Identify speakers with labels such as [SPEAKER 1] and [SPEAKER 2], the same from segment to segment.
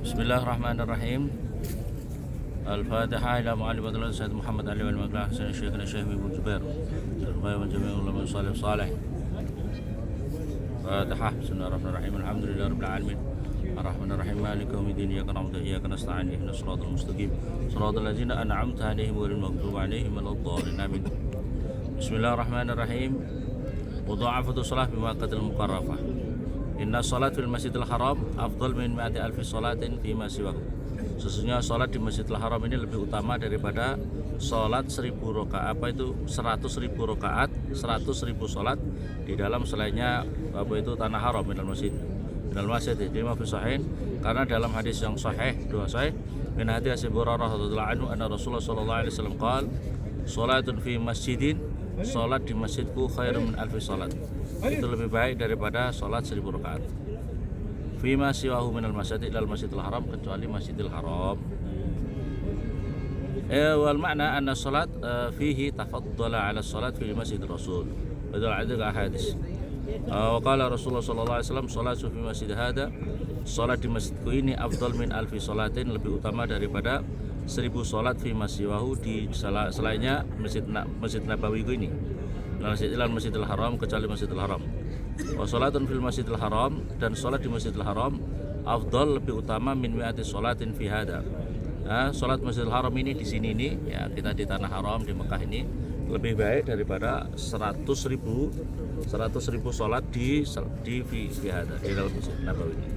[SPEAKER 1] Bismillahirrahmanirrahim. Al-Fatihah ila mu'alifatul Sayyid Muhammad Ali wal Maglah Hasan Syekhina Syekh Ibnu Jubair Al-Ghaib wa jami'ul ulama salih. Fatihah. Bismillahirrahmanirrahim. Alhamdulillahirabbil alamin. Ar-Rahmanir-Rahim. Maliki yaumiddin. Iyyaka na'budu wa iyyaka nasta'in. Ihdinas siratal mustaqim. Siratal ladzina an'amta 'alaihim ghairil maghdubi 'alaihim waladdallin. Amin. Bismillahirrahmanirrahim. Mudha'afatu shalah bi Makkahil Mukarramah. Inna salat fil masjidil haram afdal min mi'ati alfi salatin fi ma siwahu. Sesungguhnya salat di Masjidil Haram ini lebih utama daripada salat 1000 rakaat. Apa itu 100.000 rakaat, 100.000 salat di dalam selainnya apa itu tanah haram minal masjid. Minal masjid di ma fi sahih, karena dalam hadis yang sahih dua sahih min hadis Abu Hurairah radhiyallahu anhu anna Rasulullah sallallahu alaihi wasallam qala salatun fi masjidin, salat di masjidku khairun min alfi salat. Itu lebih baik daripada salat 1000 rakaat. Fima siwahu minal masjid ilal masjidil haram, kecuali masjidil haram. Wal makna anna salat fihi tafaddala ala salat fi masjidil rasul. Betul ada hadis. Wa qala Rasulullah sallallahu alaihi wasallam salatu fi masjid hada, salat di masjidku ini afdal min alfi salatin, lebih utama daripada 1000 salat fi masjiwahu, di selainnya masjid Nabawi ini. Masjid ilal masjidil haram, kecuali masjidil haram. Wa salatun fil masjidil haram, dan salat di masjidil haram afdal, lebih utama min mi'ati salatin fi hada. Salat masjidil haram ini di sini ini ya, kita di tanah haram di Mekah ini lebih baik daripada 100.000 salat di fi hada, di dalam masjid Nabawi ini.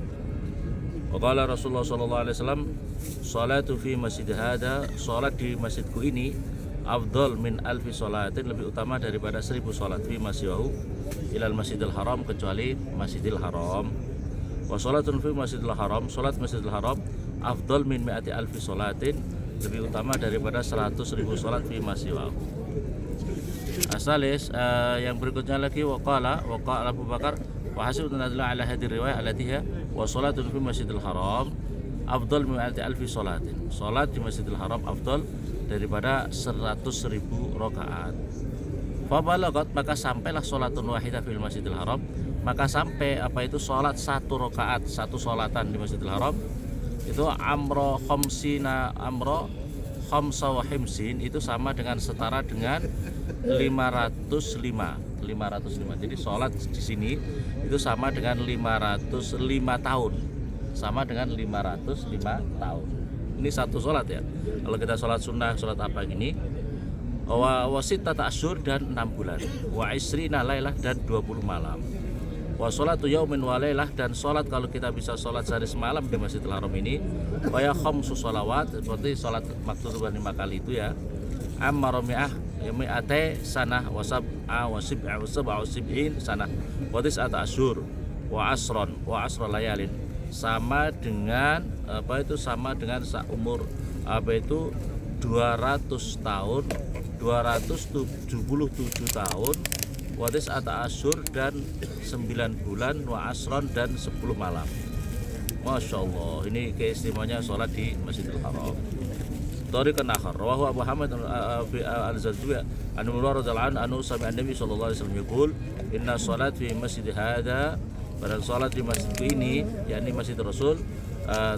[SPEAKER 1] Wa qala Rasulullah sallallahu alaihi wasallam salatu fi masjid hada, salat di masjidku ini afdal min alfi salatin, lebih utama daripada 1000 salat fi masjidahu ilal masjidil haram, kecuali masjidil haram. Wa salatun fi masjidil haram, salat masjidil haram afdal min mi'ati alfi salatin, lebih utama daripada 100.000 salat fi masjidahu. Asalis yang berikutnya lagi waqala Abu Bakar wa hasibun nadla ala hadhihi riwayah allati hiya wa salatun fi masjidil haram afdal min mi'ati alfi salatin, salat di masjidil haram afdal daripada 100.000 rakaat. Fabalagat, maka sampailah salatun wahidah fil masjidil haram, maka sampai apa itu salat satu rakaat, satu salatan di Masjidil Haram itu amro khamsa wa himsin, itu sama dengan setara dengan 505. Jadi salat di sini itu sama dengan 505 tahun. Sama dengan 505 tahun. Ini satu sholat ya. Kalau kita sholat sunnah, sholat apa ini? Wasita ta'asyur, dan 6 bulan. Wa isrina lailah, dan 20 malam. Wa sholatu yaumin wa lailah, dan sholat kalau kita bisa sholat sehari semalam di Masjidil Haram ini. Wa ya khamsu sholawat, seperti sholat maktubah 5 kali itu ya. Amma romi'ah mi'ate sanah wa sab'a wa sib'in sanah wa tis'ata asyur wa asra layalin, sama dengan apa itu, sama dengan seumur apa itu 200 tahun, 277 tahun, watis ata asyur, dan 9 bulan, wa asron, dan 10 malam. Masya Allah, ini keistimewaannya sholat di Masjidil Haram. Tariqan akhar rawahu Abu Hamid al-Zazwi an Umar radhiyallahu anhu sami an-nabi sallallahu alaihi wasallam yaqul inna salat fi masjid hada, pada salat di masjidku ini, yakni Masjid Rasul,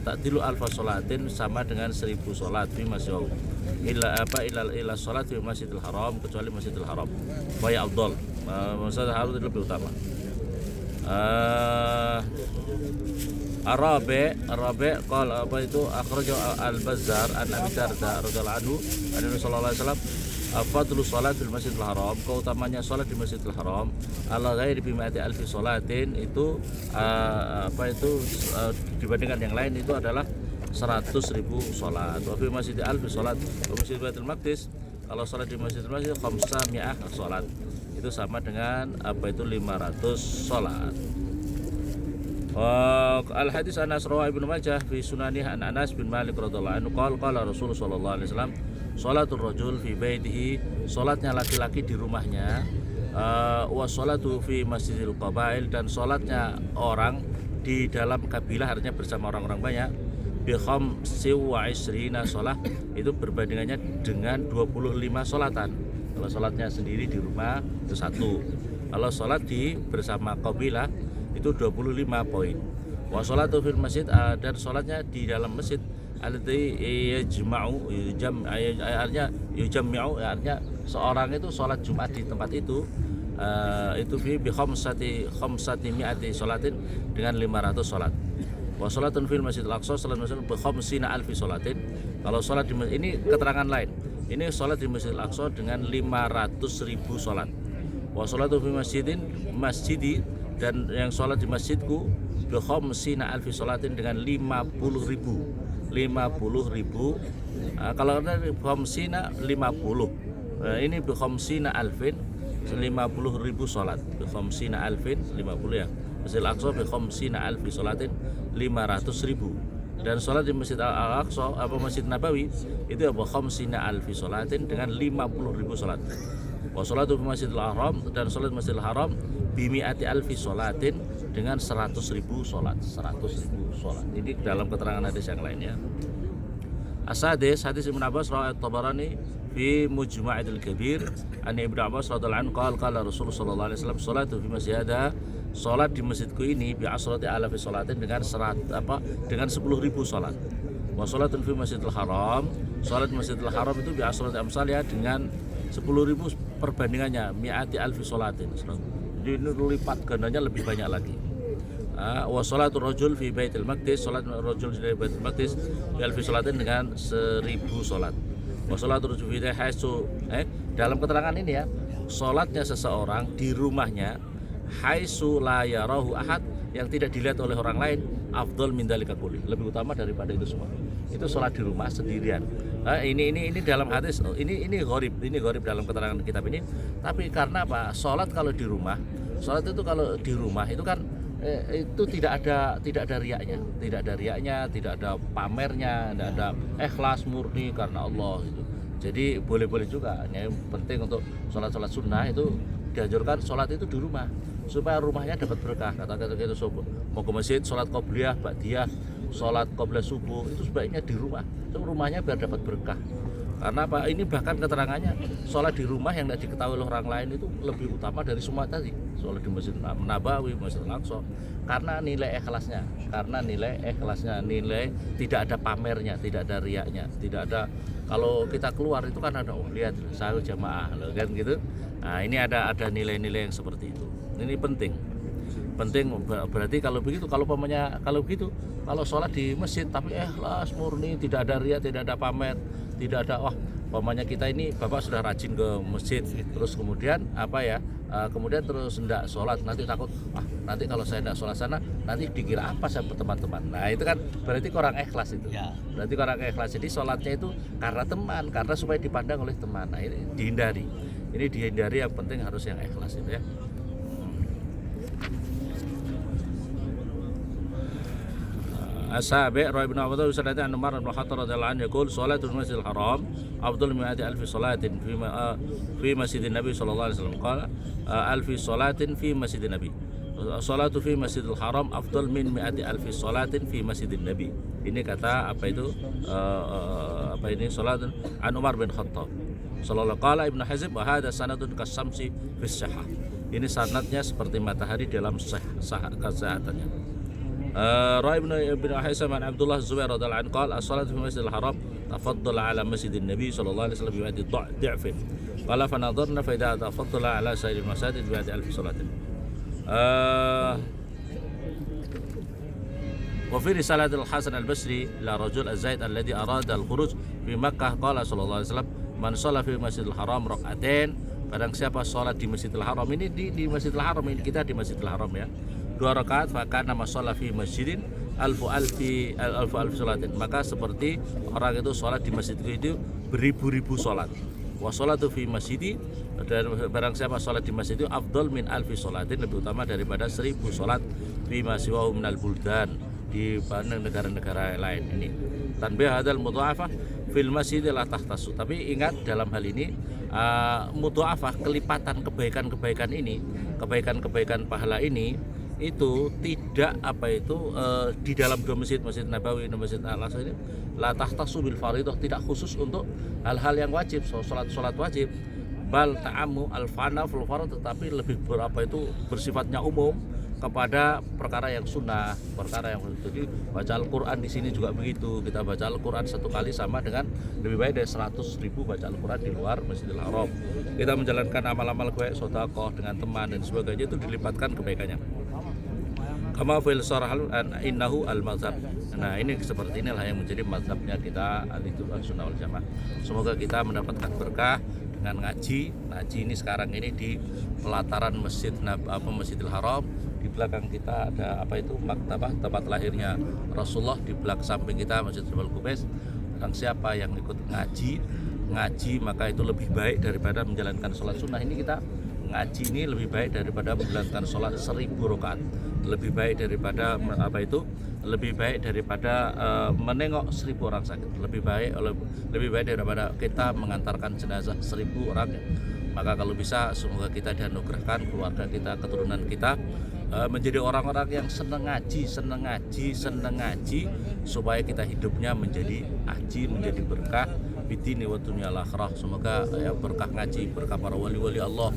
[SPEAKER 1] ta'dilu alfa salatin, sama dengan 1000 salat fi masjid ila salat fi Masjidil Haram, kecuali Masjidil Haram. Wa ya afdal, Masjidil Haram itu lebih utama. Arabi qala, apa itu, akhrajahu al-Bazzar an Abi Darda radhiyallahu anhu annabi sallallahu alaihi wasallam fadlu salat fil Masjidil Haram, keutamanya salat di Masjidil Haram ala ghairi bi mi'ati alfi salatin, itu apa itu dibandingkan yang lain itu adalah 100.000 salat. Wa fi masjid alfi salat wa masjid Baitul Maqdis, kalau salat di Masjidil Masjid khamsa mi'ah salat, itu sama dengan apa itu 500 salat. Al-hadis Anas rawahu Ibnu Majah fi sunanih an Anas bin Malik radhiyallahu anhu qala Rasulullah sallallahu alaihi wasallam salatul rajul fi baitihi, salatnya laki-laki di rumahnya, wa salatu fi masjidil qabail, dan salatnya orang di dalam kabilah, artinya bersama orang-orang banyak, bi khamsi wa isrina shalah, itu berbandingannya dengan 25 salatan. Kalau salatnya sendiri di rumah itu 1, kalau salat di bersama kabilah itu 25 poin. Wa sholatu fil masjid, dan sholatnya di dalam masjid alladzi yajma'u artinya yujammi'u, artinya seorang itu sholat Jumat di tempat itu fi bi khamsati mi'ati sholatin, dengan 500 sholat. Wa sholatun fil masjidil aqsa, sholat masjid bi khamsina alfi sholatin. Kalau sholat di masjid, ini keterangan lain, ini sholat di Masjidil Aqsa dengan 500.000 sholat. Wa sholatu fi masjidi, dan yang sholat di masjidku bi khamsina alfi sholatin, dengan 50.000. Kalau ada khamsina 50, ini bi khamsina alfin 50.000 sholat. Bi khamsina alfin 50 ya. Masjidil Aqsa bi khamsina alfi sholatin 500.000. Dan sholat di Masjid Al-Aqsa Masjid Nabawi itu bi khamsina alfi sholatin, dengan 50.000 sholat. Wa sholatu fi Masjidil Haram, dan sholat Masjidil Haram bi mi'ati alfi sholatin, dengan 100.000 sholat. 100.000 sholat. Ini dalam keterangan hadis yang lainnya. As-sadis, hadis Ibnu Abbas riwayat Tabarani fi Mujma'il Kabir an Ibnu Abbas radhiyallahu anhu qala Rasulullah sallallahu alaihi wasallam sholatu fi masjidina, sholat di masjidku ini bi asrati alafi sholatin, dengan 10.000 sholat. Wa sholatun fi Masjidil Haram, sholat Masjidil Haram itu bi asrati amsalnya, dengan 10.000 perbandingannya mi'ati alfi sholatin. Jadi ini lipat gandanya lebih banyak lagi. Wa sholatul rajul fi Baitul Maqdis, sholat rajul di Baitul Maqdis bi alfi sholatin, dengan 1.000 sholat. Wa sholatul rajul fi haitsu, dalam keterangan ini ya, sholatnya seseorang di rumahnya haitsu la yarahu ahad, yang tidak dilihat oleh orang lain, afdal min dzalika kulli, lebih utama daripada itu semua. Itu sholat di rumah sendirian. Ini dalam hadis, ini gharib dalam keterangan kitab ini. Tapi karena apa? Sholat kalau di rumah, sholat itu kalau di rumah itu kan itu tidak ada riaknya, tidak ada pamernya, tidak ada ikhlas murni karena Allah itu. Jadi boleh-boleh juga. Yang penting untuk sholat sunnah itu dianjurkan sholat itu di rumah, supaya rumahnya dapat berkah. Kata-kata itu mau ke masjid, sholat qobliyah, ba'diyah, sholat qobliyah subuh, itu sebaiknya di rumah. Itu rumahnya biar dapat berkah. Karena apa? Ini bahkan keterangannya sholat di rumah yang tidak diketahui oleh orang lain itu lebih utama dari semua tadi. Sholat di Masjid Nabawi, Masjid Al-Aqsa, karena nilai ikhlasnya, nilai tidak ada pamernya, tidak ada riaknya, tidak ada. Kalau kita keluar itu kan ada, lihat saya jamaah kan gitu. Nah ini ada nilai-nilai yang seperti itu. Ini penting berarti kalau begitu, kalau sholat di masjid tapi ikhlas murni, tidak ada riak, tidak ada pamer, tidak ada kita ini bapak sudah rajin ke masjid, terus kemudian kemudian terus tidak sholat, nanti takut nanti kalau saya tidak sholat sana nanti dikira apa sama teman-teman. Nah itu kan berarti kurang ikhlas itu ya. Berarti kurang ikhlas. Jadi sholatnya itu karena teman, karena supaya dipandang oleh teman. Nah ini dihindari, yang penting harus yang ikhlas itu ya. As-sabi' Ibnu Abbas sanadnya an Umar bin Khattab radhiyallahu anhu yaqul sholatul Masjidil Haram afdal min alfi sholatin fi Masjidin Nabi sallallahu alaihi wasallam. Qala alfi sholatin fi Masjidin Nabi. Sholatu fi Masjidil Haram afdal min alfi sholatin fi Masjidin Nabi. Ini kata sholatun an Umar bin Khattab sallallahu qala Ibnu Hazm wa hadha sanadun kasamsi fi sihah. Ini sanadnya seperti matahari dalam kesehatannya. Ibnu Haisam an Abdullah Zubair radhiyallahu anhu qala as-salatu fi Masjidil Haram tafaddala ala Masjidin Nabi sallallahu alaihi wasallam bi wadi dha'fin. Qala fa nadarna fa idza tafaddala ala sa'iril masajid bi wadi alf salatin. Wa fi risalat al-Hasan al-Basri ila rajul az-Zaid alladhi arada al-khuruj fi Makkah qala sallallahu alaihi wasallam man shalla fi Masjidil Haram rak'atain, barang siapa salat di Masjidil Haram, ini di Masjidil Haram, ini kita di Masjidil Haram ya, 2 rakaat, maka nama sholat fi masjidin alfu alfi sholatin, maka seperti orang itu sholat di masjid itu beribu-ribu sholat. Wa sholatu fi masjidi, dan barang siapa sholat di masjid itu afdal min alfi sholatin, lebih utama daripada 1.000 sholat fi masyiwahu minal buldan, di negara-negara lain. Ini tanbih hadal mudha'afah fil masjid la tahtasu. Tapi ingat dalam hal ini mudha'afah, kelipatan kebaikan-kebaikan ini, kebaikan-kebaikan pahala ini itu tidak di dalam dua masjid, Masjid Nabawi dan Masjid Al-Aqsa ini la tahtasu bil fardhah, tidak khusus untuk hal-hal yang wajib, sholat wajib, bal ta'ammu al-fana fil fardh, tetapi lebih bersifat umum, kepada perkara yang sunnah, perkara yang jadi baca Al-Quran di sini juga begitu. Kita baca Al-Quran satu kali sama dengan lebih baik dari 100.000 baca Al-Quran di luar Masjidil Haram. Kita menjalankan amal-amal baik, sedekah dengan teman dan sebagainya, itu dilipatkan kebaikannya. Kama fil sarhal innahu al-mazhab. Nah, ini seperti inilah yang menjadi mazhabnya kita Ahlussunnah wal Jamaah. Semoga kita mendapatkan berkah dengan ngaji ini sekarang ini di pelataran Masjidil Haram. Di belakang kita ada maktabah tempat lahirnya Rasulullah, di belakang samping kita Masjid Jabal Qubais. Dan siapa yang ikut ngaji maka itu lebih baik daripada menjalankan sholat sunnah. Ini kita ngaji ini lebih baik daripada menjalankan sholat 1000 rakaat, lebih baik daripada menengok 1000 orang sakit, lebih baik daripada kita mengantarkan jenazah 1000 orang. Maka kalau bisa semoga kita dianugerahkan, keluarga kita, keturunan kita menjadi orang-orang yang senang ngaji, supaya kita hidupnya menjadi haji, menjadi berkah bidini wa dunya al-akhirah. Semoga ya berkah ngaji, berkah para wali-wali Allah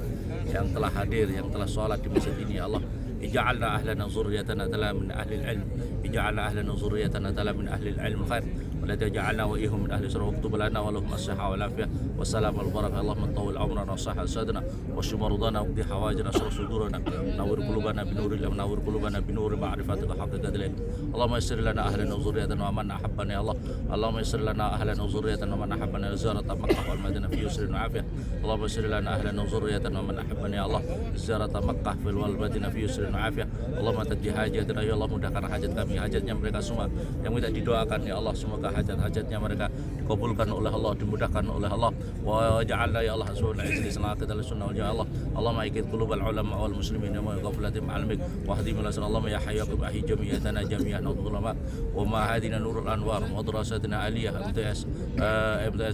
[SPEAKER 1] yang telah hadir, yang telah sholat di masjid ini. Allah ij'alna ahlana zurriyatana tala min ahli al-ilm, ij'alna ahlana zurriyatana tala min ahli al-ilm khair, wa la taj'alna wa ihum min ahli surah, waktub lana wa lahum as-sihha wal afiyah wassalam wal barakah. Allahumma tawil umrana wa sahha sadana wa shfi maradana wa qdi hawajana wa sudurana nawwir qulubana binuril ilm, nawwir qulubana binuri ma'rifatika haqqika dalil. Allahumma yassir lana ahlana wa zurriyatana wa man ahabbana ya Allah. Allahumma yassir lana ahlana wa zurriyatana wa man ahabbana ziyarat Makkah wal Madinah fi yusrin wa afiyah. Allahumma yassir lana ahlana wa zurriyatana wa man ahabbana ya Allah ziyarat Makkah wal Madinah fi yusrin wa afiyah. Allahumma taqdi hajatina ya Allah, mudahkan hajat kami, hajatnya mereka semua yang minta didoakan ya Allah. Semoga hajat-hajatnya mereka dikabulkan oleh Allah, dimudahkan oleh Allah. Wa ja'alna ya Allah subhanahu wa ta'ala sanaqat al-sunnah wal Allah. Allahumma ikid qulubal ulama wal muslimin wa ghaflatim alamik wa hdi min Allahumma ya hayyukum ahyi jamiyatana jami'an ulama wa ma hadina nurul anwar madrasatina aliyah MTS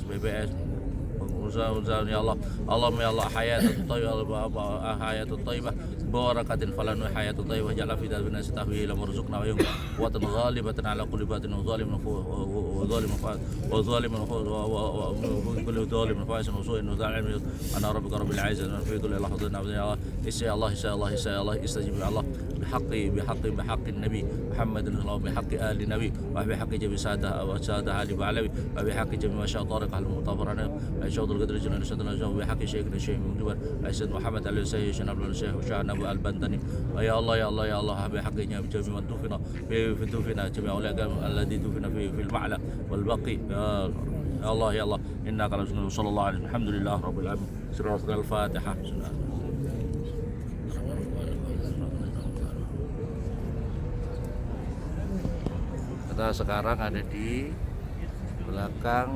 [SPEAKER 1] BBS ya Allah. Allahumma ya Allah hayatut thayyibah barakatin falanu hayatut thayyibah ja'ala fi dalbina sitahwi ila marzuqna wa yum wa tan ghalibatan ala kulli batin wa zalimin wa kulli zalimin fa'isun wa su'in wa zalimin ana rabbika rabbil izzati wa fi kulli lahzatin ya Allah istajib ya Allah بحق النبي محمد بحق آل النبي وبحق جميع سادة آل بعلوي وبحق جميع مشاء طارق المطهرين شهود القدر جل سيدنا بحق شيخنا الشيخ مجبر سيد محمد عليه السيد شناب الشيخ وشاه نبو البندني يا الله بحق جميع من دفن في دفن جميع الذي دفن في المعلى والبقي يا الله إنا قال صلى الله عليه وسلم الحمد لله رب العالمين. سورة الفاتحة. Kita sekarang ada di belakang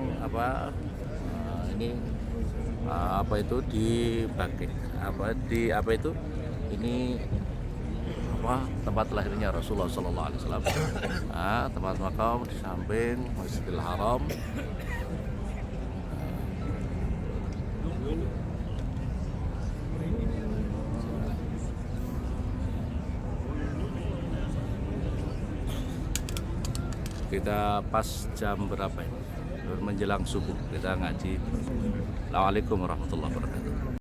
[SPEAKER 1] ini tempat lahirnya Rasulullah Sallallahu Alaihi Wasallam. Tempat makam di samping Masjidil Haram. Kita pas jam berapa ini? Menjelang subuh kita ngaji. Assalamualaikum warahmatullahi wabarakatuh.